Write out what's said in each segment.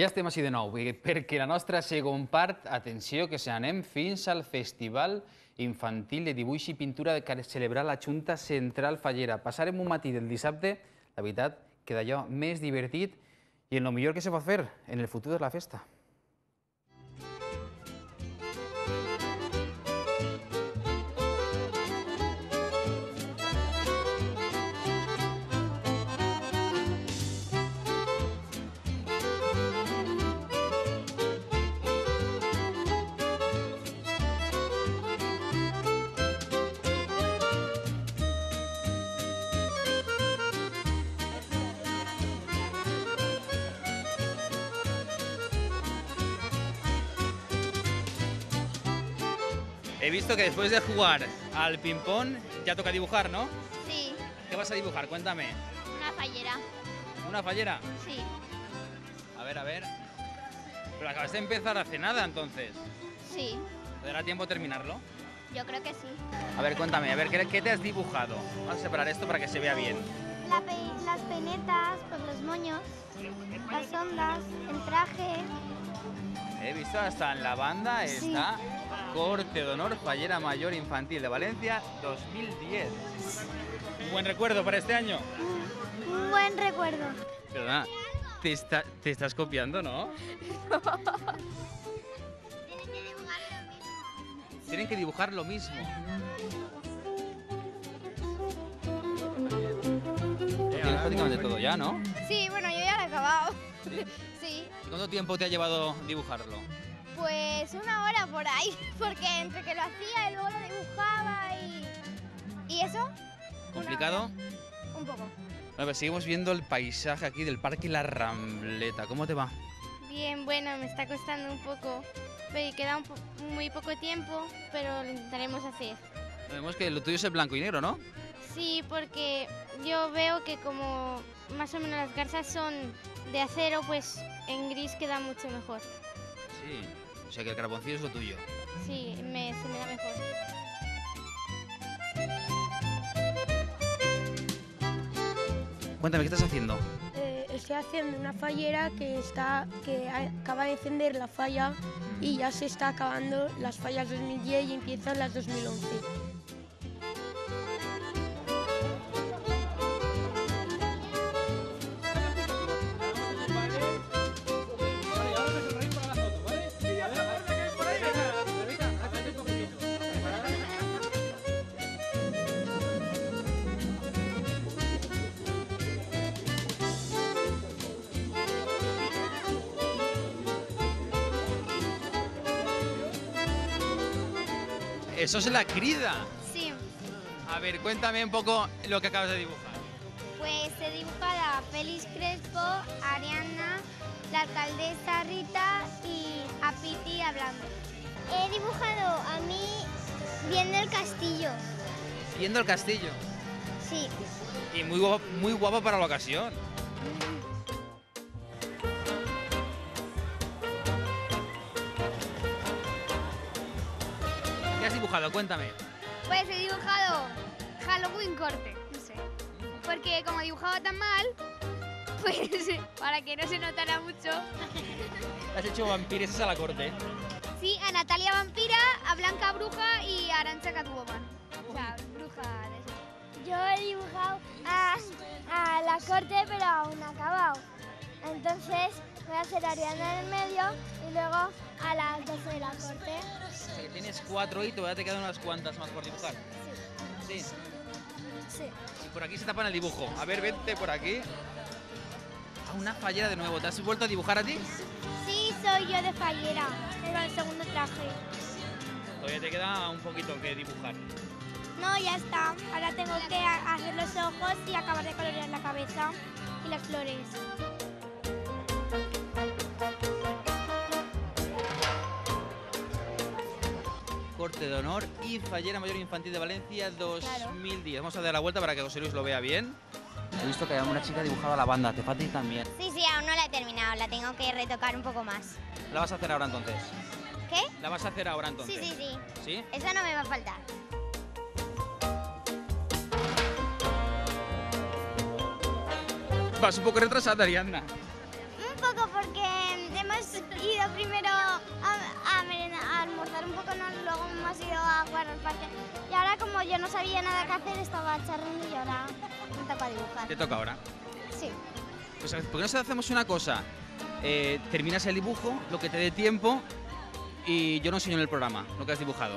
Ja estem així de nou, perquè la nostra segon part, atenció, que se n'anem fins al Festival Infantil de Dibuix i Pintura que ha de celebrar la Junta Central Fallera. Passarem un matí del dissabte, la veritat, que d'allò més divertit i en el millor que se pot fer en el futur de la festa. He visto que después de jugar al ping-pong ya toca dibujar, ¿no? Sí, ¿Qué vas a dibujar? Cuéntame. una fallera. ¿Una fallera? Sí. A ver, a ver. Pero acabas de empezar hace nada, entonces. Sí, ¿Te dará tiempo a terminarlo? yo creo que sí. A ver, cuéntame, a ver, ¿qué te has dibujado? Vamos a separar esto para que se vea bien. Las peinetas, pues los moños, las ondas, el traje. He visto hasta en la banda está Corte de Honor Fallera Mayor Infantil de Valencia 2010. Un buen recuerdo para este año. Un buen recuerdo. Perdona, te estás copiando, ¿no? Tienen que dibujar lo mismo. Tienes prácticamente todo ya, ¿no? Sí, bueno, yo ya lo he acabado. Sí, ¿Y cuánto tiempo te ha llevado dibujarlo? pues una hora por ahí, porque entre que lo hacía y luego lo dibujaba y eso. ¿Complicado? Un poco. Bueno, pues seguimos viendo el paisaje aquí del Parque La Rambleta. ¿Cómo te va? Bien, bueno, me está costando un poco, pero queda muy poco tiempo, pero lo intentaremos hacer. Vemos que lo tuyo es el blanco y negro, ¿no? Sí, porque yo veo que como más o menos las garzas son de acero, pues en gris queda mucho mejor. Sí. O sea que el carboncillo es lo tuyo. Sí, se me da mejor. Cuéntame, ¿qué estás haciendo? Estoy haciendo una fallera que acaba de encender la falla y ya se está acabando las fallas 2010 y empiezan las 2011. Eso es la crida. Sí, A ver, cuéntame un poco lo que acabas de dibujar. pues he dibujado a Félix Crespo, a Ariana, la alcaldesa Rita y a Piti hablando. He dibujado a mí viendo el castillo. Viendo el castillo. Sí. Y muy guapa para la ocasión. ¿Qué has dibujado? Cuéntame. Pues he dibujado Halloween corte, no sé. Porque como dibujaba tan mal, pues para que no se notara mucho. Has hecho vampiresas a la corte. Sí, a Natalia Vampira, a Blanca Bruja y a Arantxa Catwoman. O sea, bruja de eso. Yo he dibujado a la corte, pero aún no acabado. Entonces voy a hacer a Ariana en el medio y luego a las 12 de la corte. O sea que tienes 4 y todavía te quedan unas cuantas más por dibujar. Sí. Sí. Y por aquí se tapan el dibujo. A ver, vente por aquí. Ah, una fallera de nuevo. ¿Te has vuelto a dibujar a ti? Sí, soy yo de fallera, en el segundo traje. Todavía te queda un poquito que dibujar. No, ya está. Ahora tengo que hacer los ojos y acabar de colorear la cabeza y las flores. Corte de Honor y Fallera Mayor Infantil de Valencia 2010. Vamos a dar la vuelta para que José Luis lo vea bien. He visto que hay una chica dibujada la banda, te falta a ti también. Sí, aún no la he terminado, la tengo que retocar un poco más. ¿La vas a hacer ahora entonces? ¿Qué? ¿La vas a hacer ahora entonces? Sí. ¿Sí? Eso no me va a faltar. Vas un poco retrasada, Ariadna. Un poco porque hemos ido primero a almorzar un poco, ¿no? Luego hemos ido a jugar al parque. Y ahora, como yo no sabía nada que hacer, estaba charlando y ahora me toca dibujar. ¿Te toca ahora? Sí. Pues, ¿por qué no hacemos una cosa? Terminas el dibujo, lo que te dé tiempo, y yo no enseño en el programa lo que has dibujado.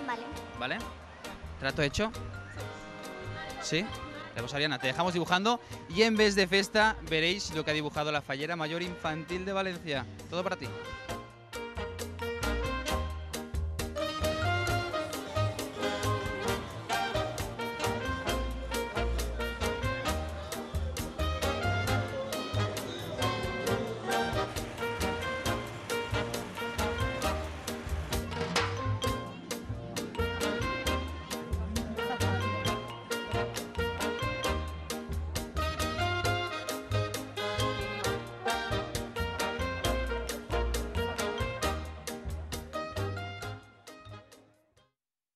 Vale. ¿Vale? ¿Trato hecho? ¿Sí? Pues Ariana, te dejamos dibujando y en vez de festa veréis lo que ha dibujado la Fallera Mayor Infantil de Valencia. Todo para ti.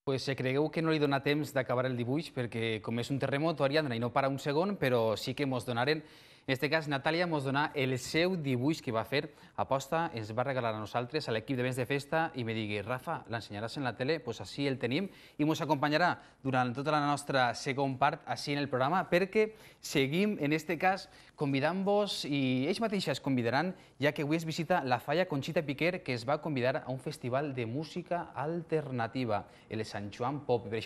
Pues cregueu que no li dona temps d'acabar el dibuix perquè com és un terremot, Ariadna, i no para un segon, però sí que mos donaren, en aquest cas Natàlia mos donà el seu dibuix que va fer, aposta, ens va regalar a nosaltres, a l'equip de Vents de Festa, i me digui, Rafa, l'ensenyaràs en la tele? Doncs així el tenim i mos acompanyarà durant tota la nostra segon part així en el programa perquè seguim, en aquest cas, convidant-vos i ells mateixes convidaran, ja que avui es visita la Falla Conxita Piquer, que es va convidar a un festival de música alternativa, el Sant Joan Pop. Per això